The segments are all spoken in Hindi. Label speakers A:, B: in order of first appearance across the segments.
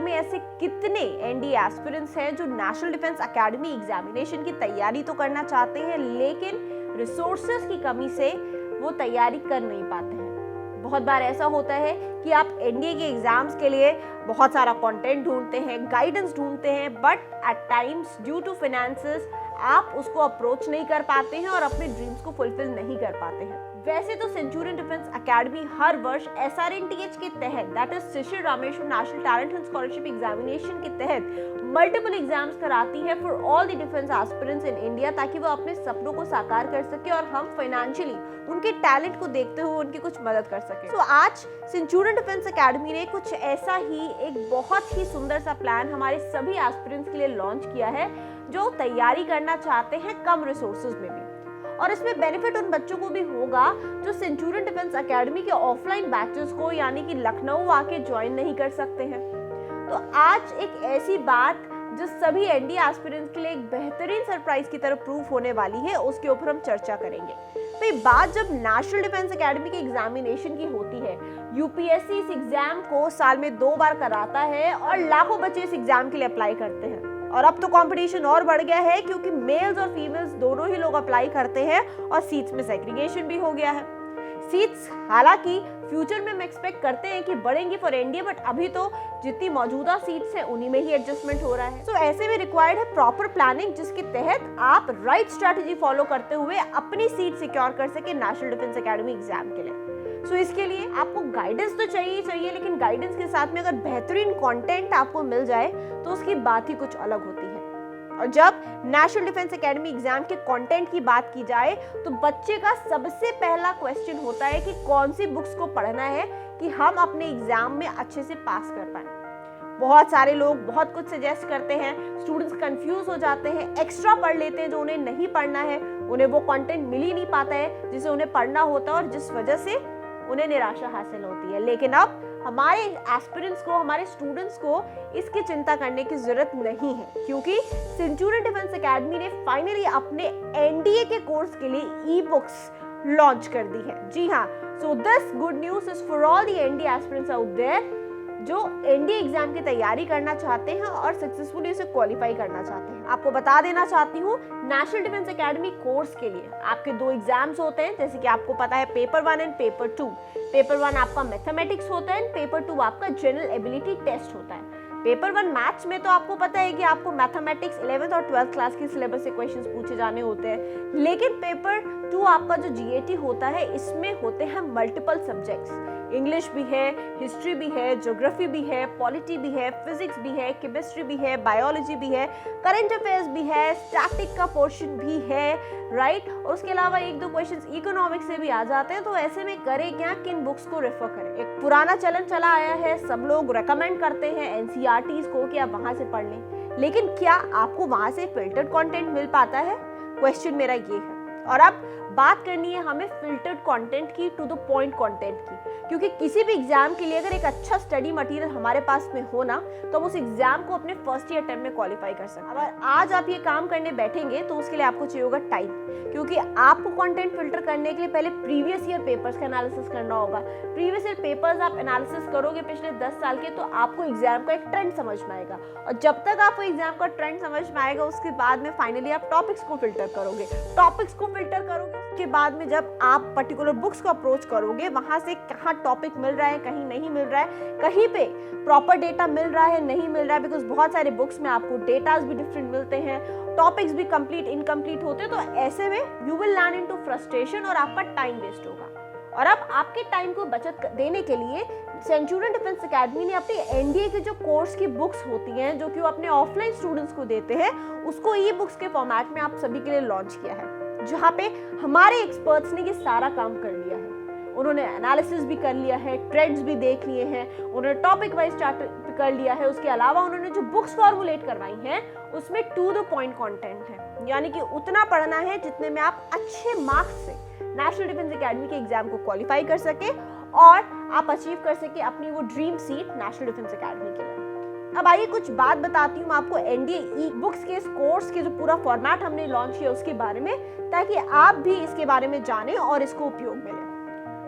A: में ऐसे कितने एनडीए एस्पिरेंट्स हैं जो नेशनल डिफेंस एकेडमी एग्जामिनेशन की तैयारी तो करना चाहते हैं, लेकिन रिसोर्सेज की कमी से वो तैयारी कर नहीं पाते हैं। बहुत बार ऐसा होता है कि आप एनडीए के एग्जाम्स के लिए बहुत सारा कंटेंट ढूंढते हैं, गाइडेंस ढूंढते हैं, but at times due to finances आप उसको अप्रोच नहीं कर पाते हैं और अपने ड्रीम्स को फुलफिल नहीं कर पाते हैं। वैसे तो सेंचुरियन डिफेंस एकेडमी हर वर्ष SRNTH के तहत, that is Shishir Rameshwar national talent and scholarship examination के तहत मल्टीपल एग्जाम्स कराती है for all the defence aspirants in India, ताकि वो अपने सपनों को साकार कर सके और हम फाइनेंशियली उनके टैलेंट को देखते हुए उनकी कुछ मदद कर सके। तो आज सेंचुरियन डिफेंस एकेडमी ने कुछ ऐसा ही एक बहुत ही सुंदर सा प्लान हमारे सभी एस्पिरेंट्स के लिए लॉन्च किया है जो तैयारी करना चाहते हैं कम रिसोर्सेज में भी। और इसमें बेनिफिट उन बच्चों को भी होगा जो सेंचुरियन डिफेंस एकेडमी के ऑफलाइन बैचेस को यानी कि लखनऊ आके ज्वाइन नहीं कर सकते हैं। तो आज एक ऐसी बात जो सभी एनडीए एस्पिरेंट्स के लिए एक बेहतरीन सरप्राइज की तरह प्रूफ होने वाली है, उसके ऊपर हम चर्चा करेंगे। तो ये बात जब नेशनल डिफेंस एकेडमी के एग्जामिनेशन की होती है, यूपीएससी इस एग्जाम को साल में 2 बार कराता है और लाखों बच्चे इस एग्जाम के लिए अप्लाई करते हैं। और अब तो कंपटीशन और बढ़ गया है क्योंकि मेल्स और फीमेल्स दोनों ही लोग अप्लाई करते हैं और सीट्स में सेग्रीगेशन भी हो गया है। सीट्स हालांकि फ्यूचर में हम एक्सपेक्ट करते हैं कि बढ़ेंगी फॉर एनडीए, बट अभी तो जितनी मौजूदा सीट्स हैं उन्हीं में ही एडजस्टमेंट हो रहा है। तो ऐसे में रिक्वायर्ड है प्रॉपर प्लानिंग, जिसके तहत आप राइट स्ट्रैटेजी फॉलो करते हुए अपनी सीट सिक्योर कर सके नेशनल डिफेंस एकेडमी एग्जाम के लिए। सो इसके लिए आपको गाइडेंस तो चाहिए, लेकिन गाइडेंस के साथ में अगर बेहतरीन कंटेंट आपको मिल जाए तो उसकी बात ही कुछ अलग होती है। और जब नेशनल डिफेंस एकेडमी एग्जाम के कंटेंट की बात की जाए तो बच्चे का सबसे पहला क्वेश्चन होता है कि कौन सी बुक्स को पढ़ना है कि हम अपने एग्जाम में अच्छे से पास कर पाए। बहुत सारे लोग बहुत कुछ सजेस्ट करते हैं, स्टूडेंट्स कंफ्यूज हो जाते हैं, एक्स्ट्रा पढ़ लेते हैं जो उन्हें नहीं पढ़ना है, उन्हें वो कंटेंट मिल ही नहीं पाता है जिसे उन्हें पढ़ना होता है और जिस वजह से उन्हें निराशा हासिल होती है। लेकिन अब हमारे एस्पिरेंट्स को, हमारे स्टूडेंट्स को इसकी चिंता करने की जरूरत नहीं है, क्योंकि सेंचुरियन डिफेंस एकेडमी ने फाइनली अपने एनडीए के कोर्स के लिए ई बुक्स लॉन्च कर दी है। जी हाँ, so this good news is for all the NDA aspirants out there जो एनडीए एग्जाम की तैयारी करना चाहते हैं और सक्सेसफुली उसे क्वालिफाई करना चाहते हैं। आपको बता देना चाहती हूँ, नेशनल डिफेंस एकेडमी कोर्स के लिए आपके 2 एग्जाम्स होते हैं, जैसे कि आपको पता है पेपर 1 एंड पेपर 2। पेपर 1 आपका मैथमेटिक्स होता है, पेपर 2 आपका जनरल एबिलिटी टेस्ट होता है। पेपर 1 मैथ्स में तो आपको पता है कि आपको मैथमेटिक्स 11th और 12th क्लास की सिलेबस से क्वेश्चंस पूछे जाने होते हैं, लेकिन पेपर 2 आपका जो जीएटी होता है इसमें होते हैं मल्टीपल सब्जेक्ट्स। इंग्लिश भी है, हिस्ट्री भी है, ज्योग्राफी भी है, पॉलिटी भी है, फिजिक्स भी है, केमिस्ट्री भी है, बायोलॉजी भी है, करंट अफेयर्स भी है, स्टैटिक का पोर्शन भी है, राइट। और उसके अलावा 1-2 क्वेश्चंस इकोनॉमिक्स से भी आ जाते हैं। तो ऐसे में करें क्या, किन बुक्स को रेफर करें। एक पुराना चलन चला आया है, सब लोग रेकमेंड करते हैं एनसीईआरटीज को कि आप वहां से पढ़ लें, लेकिन क्या आपको वहां से फिल्टर्ड कंटेंट मिल पाता है? क्वेश्चन मेरा ये है। और अब बात करनी है हमें फिल्टर्ड कंटेंट की, टू द पॉइंट कंटेंट की, क्योंकि किसी भी एग्जाम के लिए अगर एक अच्छा स्टडी मटेरियल हमारे पास में हो ना, तो हम उस एग्जाम को अपने फर्स्ट ईयर अटेम्प्ट में क्वालिफाई कर सकते हैं। अगर आज आप ये काम करने बैठेंगे तो उसके लिए आपको चाहिए होगा टाइम, क्योंकि आपको कंटेंट फिल्टर करने के लिए पहले प्रीवियस ईयर पेपर्स का एनालिसिस करना होगा। प्रीवियस ईयर पेपर्स आप एनालिसिस करोगे पिछले 10 साल के, तो आपको एग्जाम का एक ट्रेंड समझ में आएगा। और जब तक आपको एग्जाम का ट्रेंड समझ में आएगा, उसके बाद में फाइनली आप टॉपिक्स को फिल्टर करोगे। टॉपिक्स को फिल्टर करोगे के बाद में जब आप पर्टिकुलर बुक्स को अप्रोच करोगे, वहां से कहाँ टॉपिक मिल रहा है, कहीं नहीं मिल रहा है, कहीं पे प्रॉपर डेटा मिल रहा है, नहीं मिल रहा है, बिकॉज बहुत सारे बुक्स में आपको डेटाज भी डिफरेंट मिलते हैं, टॉपिक्स भी कंप्लीट इनकम्प्लीट होते हैं। तो ऐसे में you will land into frustration और आपका टाइम वेस्ट होगा। और अब आपके टाइम को बचत देने के लिए सेंचुरियन डिफेंस एकेडमी ने अपनी एनडीए के जो कोर्स की बुक्स होती हैं, जो कि वो अपने ऑफलाइन स्टूडेंट्स को देते हैं, उसको ई बुक्स के फॉर्मेट में आप सभी के लिए लॉन्च किया है, जहाँ पे हमारे एक्सपर्ट्स ने ये सारा काम कर लिया है। उन्होंने एनालिसिस भी कर लिया है, ट्रेंड्स भी देख लिए हैं, उन्होंने टॉपिक वाइज चार्ट कर लिया है। उसके अलावा उन्होंने जो बुक्स फॉर्मुलेट करवाई हैं उसमें टू द पॉइंट कंटेंट है, यानी कि उतना पढ़ना है जितने में आप अच्छे मार्क्स से नेशनल डिफेंस एकेडमी के एग्जाम को क्वालिफाई कर सके और आप अचीव कर सके अपनी वो dream seat national defence academy के लिए। अब आइए कुछ बात बताती हूँ आपको एनडीए ई बुक्स के इस कोर्स के जो पूरा फॉर्मेट हमने लॉन्च किया उसके बारे में, ताकि आप भी इसके बारे में जानें और इसको उपयोग मिले।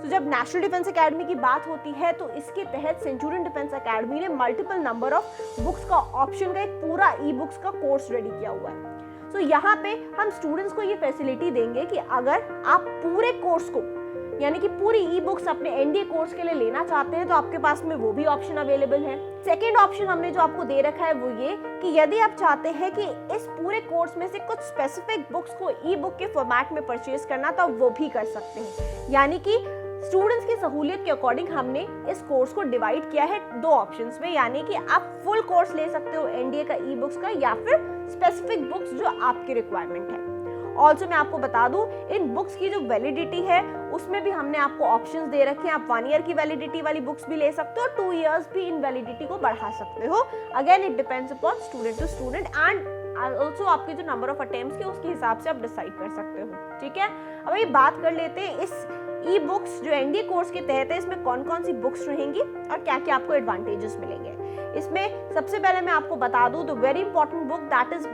A: तो जब नेशनल डिफेंस एकेडमी की बात होती है तो इसके तहत सेंचुरियन डिफेंस एकेडमी ने मल्टीपल नंबर ऑफ बुक्स का ऑप्शन का एक पूरा ई बुक्स का कोर्स रेडी किया हुआ है। तो यहाँ पे हम स्टूडेंट्स को ये फैसिलिटी देंगे कि अगर आप पूरे कोर्स को यानी कि पूरी ई बुक्स अपने एनडीए कोर्स के लिए लेना चाहते हैं तो आपके पास में वो भी ऑप्शन अवेलेबल है। सेकेंड ऑप्शन हमने जो आपको दे रखा है वो ये कि यदि आप चाहते हैं कि इस पूरे कोर्स में से कुछ स्पेसिफिक बुक्स को ई बुक के फॉर्मेट में परचेज करना तो आप वो भी कर सकते हैं। यानी कि स्टूडेंट्स की सहूलियत के अकॉर्डिंग हमने इस कोर्स को डिवाइड किया है दो ऑप्शंस में, यानी कि आप फुल कोर्स ले सकते हो एनडीए का ई बुक्स का या फिर स्पेसिफिक बुक्स जो आपकी रिक्वायरमेंट है। ऑल्सो मैं आपको बता दूं इन बुक्स की जो वैलिडिटी है उसमें भी हमने आपको ऑप्शंस दे रखे हैं। आप 1 ईयर की वैलिडिटी वाली बुक्स भी ले सकते हो, 2 इयर्स भी इन वैलिडिटी को बढ़ा सकते हो। Again it depends upon student to student and also आपके जो नंबर ऑफ अटेम्प्ट्स के उसके हिसाब से आप डिसाइड कर सकते हो। ठीक है, अब ये बात कर लेते हैं इस ई बुक्स जो एनडीए कोर्स के तहत है इसमें कौन कौन सी बुक्स रहेंगी और क्या क्या आपको एडवांटेजेस मिलेंगे। इसमें सबसे पहले मैं आपको बता दूं the very important book that is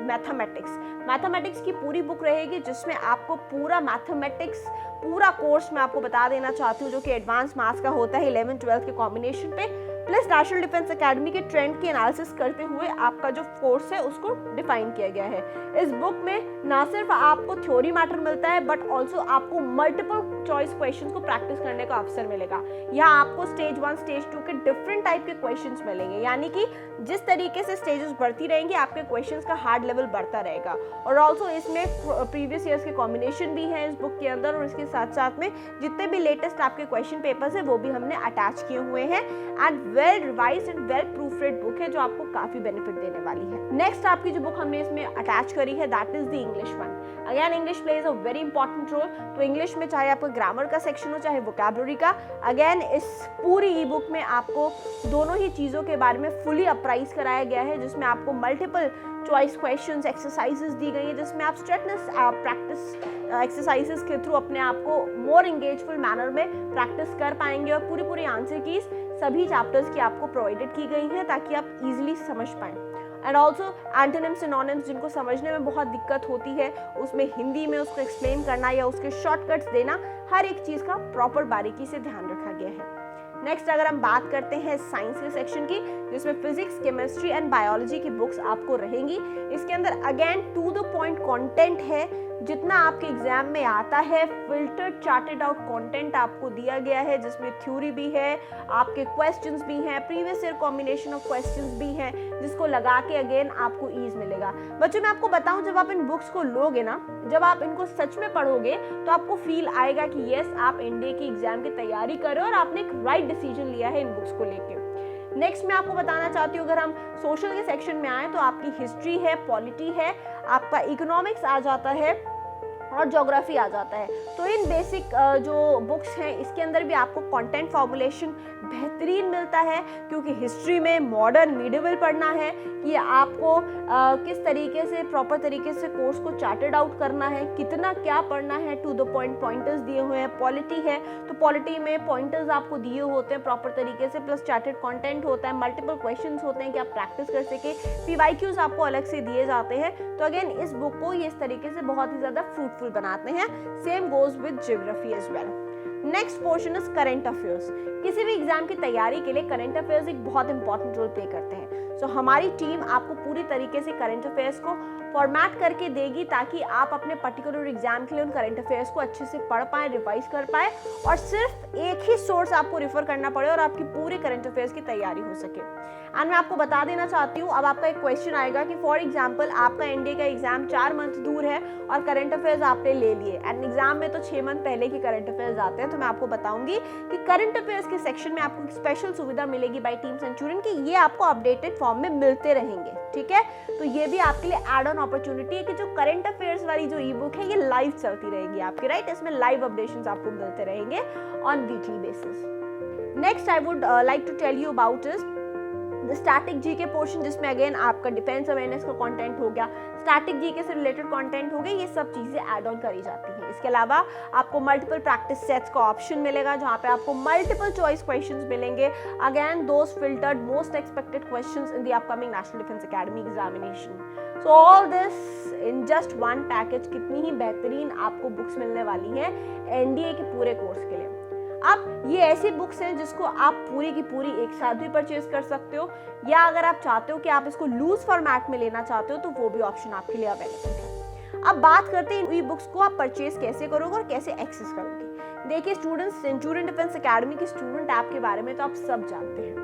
A: mathematics की पूरी बुक रहेगी जिसमें आपको पूरा मैथमेटिक्स पूरा कोर्स मैं आपको बता देना चाहती हूँ जो कि एडवांस मैथ्स का होता है 11th 12th के कॉम्बिनेशन पे, प्लस नेशनल डिफेंस एकेडमी के ट्रेंड की एनालिसिस करते हुए आपका जो कोर्स है उसको डिफाइन किया गया है। इस बुक में ना सिर्फ आपको थ्योरी मैटर मिलता है बट ऑल्सो आपको मल्टीपल चॉइस क्वेश्चंस को प्रैक्टिस करने का अवसर मिलेगा। यहाँ आपको स्टेज 1 स्टेज 2 के डिफरेंट टाइप के क्वेश्चंस मिलेंगे, यानी कि जिस तरीके से स्टेजेस बढ़ती रहेंगी आपके क्वेश्चंस का हार्ड लेवल बढ़ता रहेगा। और ऑल्सो इसमें प्रीवियस ईयर्स के कॉम्बिनेशन भी है इस बुक के अंदर, और इसके साथ साथ में जितने भी लेटेस्ट आपके क्वेश्चन पेपर्स है वो भी हमने अटैच किए हुए हैं। And well revised and well proof red book है जो आपको काफी बेनिफिट देने वाली है। नेक्स्ट आपकी जो बुक हमने इसमें अटैच करी है that is the English one. Again English plays a very important role. तो इंग्लिश में चाहे आपका ग्रामर का सेक्शन हो चाहे वोकैबुलरी का, अगेन इस पूरी ई बुक में आपको दोनों ही चीज़ों के बारे में फुली अप्राइज कराया गया है, जिसमें आपको मल्टीपल चॉइस क्वेश्चंस एक्सरसाइजेस दी गई है जिसमें आप स्ट्रेटनेस प्रैक्टिस एक्सरसाइजेस के थ्रू अपने आप को मोर एंगेजफुल मैनर में प्रैक्टिस कर पाएंगे। और पूरी आंसर कीज सभी चैप्टर्स की आपको प्रोवाइडेड की गई हैं ताकि आप इजीली समझ पाएं। एंड ऑल्सो एंटोनिम्स सिनोनिम्स जिनको समझने में बहुत दिक्कत होती है उसमें हिंदी में उसको एक्सप्लेन करना या उसके शॉर्टकट्स देना, हर एक चीज़ का प्रॉपर बारीकी से ध्यान रखा गया है। नेक्स्ट अगर हम बात करते हैं साइंस के सेक्शन की जिसमें फिजिक्स केमिस्ट्री एंड बायोलॉजी की बुक्स आपको रहेंगी। इसके अंदर again to the point content है, जितना आपके एग्जाम में आता है फिल्टर्ड चार्टेड आउट कंटेंट आपको दिया गया है जिसमें थ्योरी भी है, आपके क्वेश्चंस भी हैं, previous year combination of questions भी हैं जिसको लगा के अगेन आपको ईज मिलेगा। बच्चों मैं आपको बताऊं जब आप इन बुक्स को लोगे ना, जब आप इनको सच में पढ़ोगे तो आपको फील आएगा कि यस आप एनडीए की एग्जाम की तैयारी कर रहे हो और आपने एक राइट डिसीजन लिया है इन बुक्स को लेके। नेक्स्ट मैं आपको बताना चाहती हूँ अगर हम सोशल के सेक्शन में आए तो आपकी हिस्ट्री है, पॉलिटी है, आपका इकोनॉमिक्स आ जाता है और ज्योग्राफी आ जाता है। तो इन बेसिक जो बुक्स हैं इसके अंदर भी आपको कंटेंट फॉर्मुलेशन बेहतरीन मिलता है क्योंकि हिस्ट्री में मॉडर्न मिडिवल पढ़ना है कि आपको किस तरीके से प्रॉपर तरीके से कोर्स को चार्टेड आउट करना है, कितना क्या पढ़ना है, टू द पॉइंट पॉइंटर्स दिए हुए हैं। पॉलिटी है तो पॉलिटी में पॉइंटर्स आपको दिए होते हैं प्रॉपर तरीके से, प्लस चार्टेड कंटेंट होता है, मल्टीपल क्वेश्चंस होते हैं कि आप प्रैक्टिस कर सके, पीवाईक्यूज आपको अलग से दिए जाते हैं। तो अगेन इस बुक को ये इस तरीके से बहुत ही ज़्यादा फ्रूटफुल बनाते हैं। Same goes with geography as well. Next portion is current affairs. किसी भी एग्जाम की तैयारी के लिए करंट अफेयर्स एक बहुत इंपॉर्टेंट रोल प्ले करते हैं। सो हमारी टीम आपको पूरी तरीके से करंट अफेयर्स को फॉर्मेट करके देगी ताकि आप अपने पर्टिकुलर एग्जाम के लिए उन करंट अफेयर्स को अच्छे से पढ़ पाएं, रिवाइज कर पाएं और सिर्फ एक ही सोर्स आपको रिफर करना पड़े और आपकी पूरी करंट अफेयर्स की तैयारी हो सके। एंड मैं आपको बता देना चाहती हूँ, अब आपका एक क्वेश्चन आएगा कि फॉर एग्जाम्पल आपका एनडीए का एग्जाम 4 मंथ दूर है और करंट अफेयर्स आपने ले लिए एंड एग्जाम में तो 6 मंथ पहले की करंट अफेयर्स आते हैं। तो मैं आपको बताऊंगी कि करंट अफेयर्स के सेक्शन में आपको स्पेशल सुविधा मिलेगी बाय टीम सेंचुरियन की, ये आपको अपडेटेड फॉर्म में मिलते रहेंगे। ठीक है, तो ये भी आपके लिए एड ऑन अपॉर्चुनिटी है कि जो करंट अफेयर्स वाली जो ई बुक है ये लाइव चलती रहेगी आपकी, राइट। इसमें लाइव अपडेशंस आपको मिलते रहेंगे on weekly basis. Next I would like to tell you about is the static GK portion जिसमें अगेन आपका डिफेंस अवेयरनेस का कंटेंट हो गया, स्टैटिक जीके से रिलेटेड कंटेंट हो गए, ये सब चीज़ें ऐड ऑन करी जाती हैं। इसके अलावा आपको मल्टीपल प्रैक्टिस सेट्स का ऑप्शन मिलेगा जहाँ पे आपको मल्टीपल चॉइस क्वेश्चंस मिलेंगे, again those filtered most expected questions in the upcoming national defence academy examination. So all this in just one package. कितनी ही बेहतरीन आपको बुक्स मिलने वाली हैं एनडीए के पूरे कोर्स के लिए। अब ये ऐसी बुक्स हैं जिसको आप पूरी की पूरी एक साथ भी परचेज कर सकते हो, या अगर आप चाहते हो कि आप इसको लूज फॉर्मेट में लेना चाहते हो तो वो भी ऑप्शन आपके लिए अवेलेबल है। अब बात करते हैं ई बुक्स को आप परचेज कैसे करोगे और कैसे एक्सेस करोगे। देखिए स्टूडेंट्स, सेंचुरियन डिफेंस एकेडमी की स्टूडेंट ऐप के बारे में तो आप सब जानते हैं।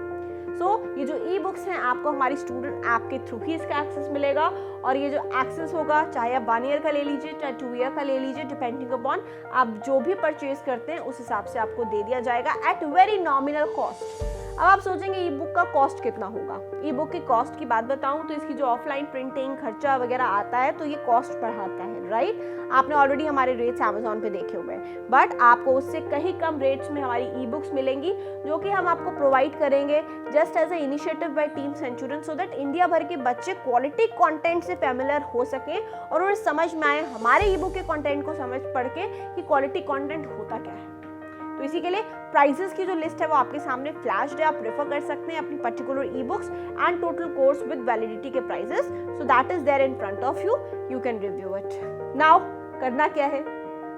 A: ये जो ई बुक्स हैं आपको हमारी स्टूडेंट ऐप के थ्रू ही इसका एक्सेस मिलेगा, और ये जो एक्सेस होगा चाहे आप 1 ईयर का ले लीजिए चाहे 2 ईयर का ले लीजिए, डिपेंडिंग अपॉन आप जो भी परचेज करते हैं उस हिसाब से आपको दे दिया जाएगा एट वेरी नॉमिनल कॉस्ट। अब आप सोचेंगे ई बुक का कॉस्ट कितना होगा। ई बुक की कॉस्ट की बात बताऊं तो इसकी जो ऑफलाइन प्रिंटिंग खर्चा वगैरह आता है तो ये कॉस्ट बढ़ाता है, राइट। आपने ऑलरेडी हमारे रेट्स अमेजोन पे देखे हुए हैं, बट आपको उससे कहीं कम रेट्स में हमारी ई बुक्स मिलेंगी जो कि हम आपको प्रोवाइड करेंगे just as a initiative by team Centurion, so that India भर के बच्चे क्वालिटी कंटेंट से फेमिलियर हो सकें और उन्हें समझ में आए हमारे ई बुक के कंटेंट को समझ पढ़ के कि क्वालिटी कंटेंट होता क्या है। तो इसी के लिए प्राइसेस की जो लिस्ट है वो आपके सामने फ्लैश्ड है, आप रेफर कर सकते हैं अपनी particular e books and total course with validity के prices, so that is there in front of you, you can review it. Now करना क्या है,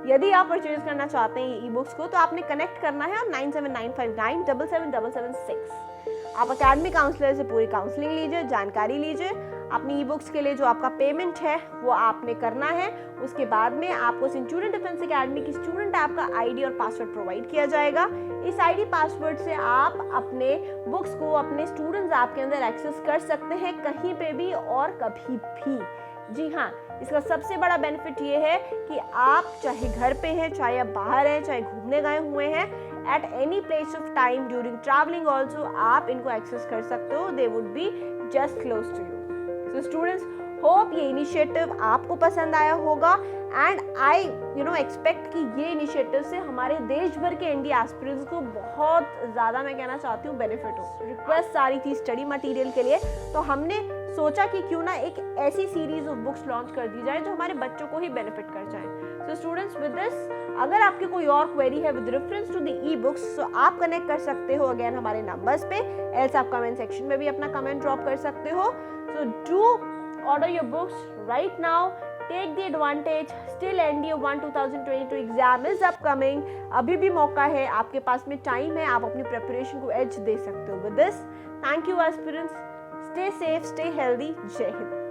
A: यदि आप परचेज करना चाहते हैं ई बुक्स को तो आपने कनेक्ट करना है 9795977776। आप अकेडमी काउंसलर से पूरी काउंसलिंग लीजिए, जानकारी लीजिए, अपनी ई बुक्स के लिए जो आपका पेमेंट है वो आपने करना है। उसके बाद में आपको सेंचुरियन डिफेंस एकेडमी की स्टूडेंट ऐप का आईडी और पासवर्ड प्रोवाइड किया जाएगा। इस आईडी पासवर्ड से आप अपने बुक्स को अपने स्टूडेंट्स ऐप के अंदर एक्सेस कर सकते हैं कहीं पे भी और कभी भी। जी हाँ, इसका सबसे बड़ा बेनिफिट ये है कि आप चाहे घर पे हैं, चाहे आप बाहर हैं, चाहे घूमने गए हुए हैं, at any place of time during travelling also आप इनको एक्सेस कर सकते हो। They would be just close to you. So students, hope ये इनिशिएटिव आपको पसंद आया होगा एंड आई एक्सपेक्ट कि ये इनिशिएटिव से हमारे देश भर के एनडी एस्पिरेंट्स को बहुत ज़्यादा, मैं कहना चाहती हूँ, बेनिफिट हो। रिक्वेस्ट सारी थी स्टडी मटेरियल के लिए, तो हमने सोचा कि क्यों ना एक ऐसी सीरीज ऑफ बुक्स लॉन्च कर दी जाए जो हमारे बच्चों को ही बेनिफिट कर जाए। सो स्टूडेंट्स, विद दिस अगर आपकी कोई और क्वेरी है with reference to the e books तो आप कनेक्ट कर सकते हो अगेन हमारे नंबर्स पे, एल्स आप कमेंट सेक्शन में भी अपना कमेंट ड्रॉप कर सकते हो। So do order your books right now, take the advantage, still NDA 1 2022 exam is upcoming, अभी भी मौका है, आपके पास में टाइम है, आप अपनी प्रिपरेशन को एज दे सकते हो। With this, thank you aspirants, stay safe, stay healthy, जय हिंद।